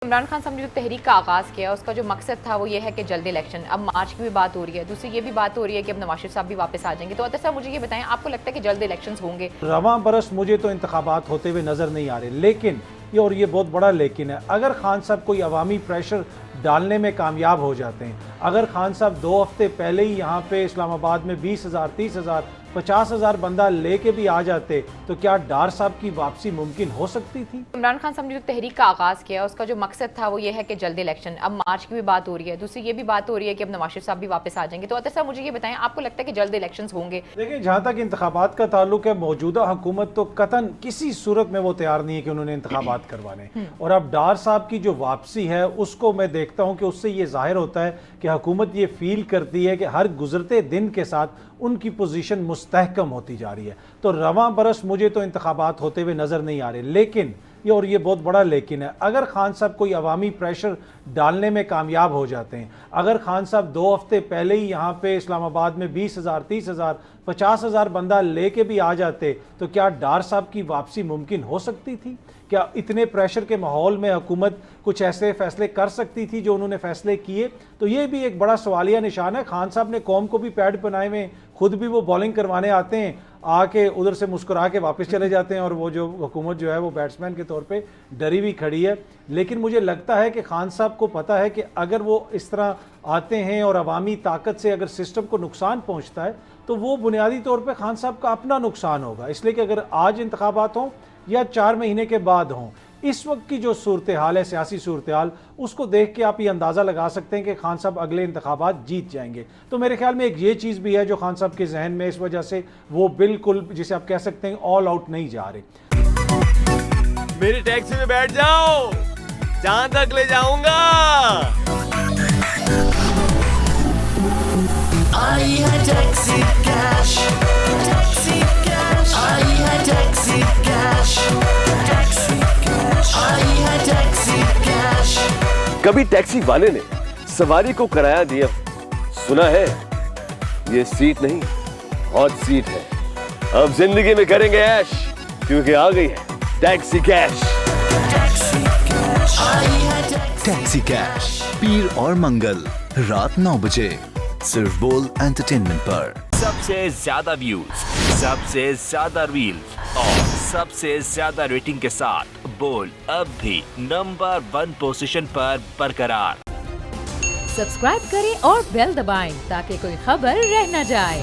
इमरान खान साहब ने जो तहरीक का आगाज़ किया उसका जो मकसद था वो ये है कि जल्द इलेक्शन। अब मार्च की भी बात हो रही है, दूसरी ये भी बात हो रही है कि अब नवाज शरीफ साहब भी वापस आ जाएंगे। तो अतर साहब मुझे ये बताएं, आपको लगता है कि जल्द इलेक्शन होंगे? रवां बरस मुझे तो इंतखाबात होते हुए नज़र नहीं आ रहे, लेकिन ये बहुत बड़ा लेकिन है, अगर खान साहब कोई अवामी प्रेशर डालने में कामयाब हो जाते हैं, अगर खान साहब 2 हफ्ते पहले ही यहाँ पे इस्लामाबाद में 20,000, 30,000, 50,000 बंदा लेके भी आ जाते तो क्या डार साहब की वापसी मुमकिन हो सकती थी? इमरान खान साहब ने जो तहरीक का आगाज़ किया उसका जो मकसद था वो ये है कि जल्द इलेक्शन। अब मार्च की भी बात हो रही है, दूसरी ये भी बात हो रही है कि अब नवाज शरीफ साहब भी वापस आ जाएंगे। तो अतर साहब मुझे ये बताएं, आपको लगता है कि जल्द इलेक्शन होंगे? देखिए, जहाँ तक इंतखाबात का ताल्लुक है, मौजूदा हुकूमत तो कतन किसी सूरत में वो तैयार नहीं है कि उन्होंने इंतखाबात करवाने। और अब डार साहब की जो वापसी है उसको मैं देखता हूँ कि उससे ये जाहिर होता है कि हुकूमत ये फील करती है कि हर गुजरते दिन के साथ उनकी पोजीशन मुस्तहकम होती जा रही है। तो रवां बरस मुझे तो इंतखाबात होते हुए नज़र नहीं आ रहे, लेकिन ये बहुत बड़ा लेकिन है, अगर खान साहब कोई अवामी प्रेशर डालने में कामयाब हो जाते हैं, अगर खान साहब 2 हफ्ते पहले ही यहाँ पे इस्लामाबाद में 20,000, 30,000, 50,000 बंदा लेके भी आ जाते तो क्या डार साहब की वापसी मुमकिन हो सकती थी? क्या इतने प्रेशर के माहौल में हुकूमत कुछ ऐसे फैसले कर सकती थी जो उन्होंने फैसले किए? तो ये भी एक बड़ा सवालिया निशान है। खान साहब ने कौम को भी पैड बनाए हुए, खुद भी वो बॉलिंग करवाने आते हैं, आके उधर से मुस्कुरा के वापस चले जाते हैं, और वो जो हुकूमत जो है वो बैट्समैन के तौर पे डरी हुई खड़ी है। लेकिन मुझे लगता है कि खान साहब को पता है कि अगर वो इस तरह आते हैं और अवामी ताकत से अगर सिस्टम को नुकसान पहुँचता है तो वो बुनियादी तौर पर खान साहब का अपना नुकसान होगा। इसलिए कि अगर आज इंतखाबात हों या 4 महीने के बाद हों, इस वक्त की जो सूरत हाल है, सियासी सूरत हाल, उसको देख के आप ये अंदाज़ा लगा सकते हैं कि खान साहब अगले इंतखाबात जीत जाएंगे। तो मेरे ख्याल में एक ये चीज़ भी है जो खान साहब के जहन में, इस वजह से वो बिल्कुल, जिसे आप कह सकते हैं, ऑल आउट नहीं जा रहे। मेरी टैक्सी में बैठ जाओ, जहां तक ले जाऊंगा। आई है टैक्सी कैश, टैक्सी कैश, आई है टैक्सी कैश, टैक्सी कैश, आई है टैक्सी कैश। कभी टैक्सी वाले ने सवारी को किराया दिया, सुना है ये सीट नहीं हॉट सीट है। अब जिंदगी में करेंगे ऐश, क्योंकि आ गई है टैक्सी कैश। टैक्सी कैश, आई है टैक्सी कैश, पीर और मंगल रात 9 बजे सिर्फ बोल एंटरटेनमेंट पर। सबसे ज्यादा व्यूज, सबसे ज्यादा रील्स और सबसे ज्यादा रेटिंग के साथ बोल अब भी नंबर 1 पोजीशन पर बरकरार। सब्सक्राइब करें और बेल दबाएं ताकि कोई खबर रह न जाए।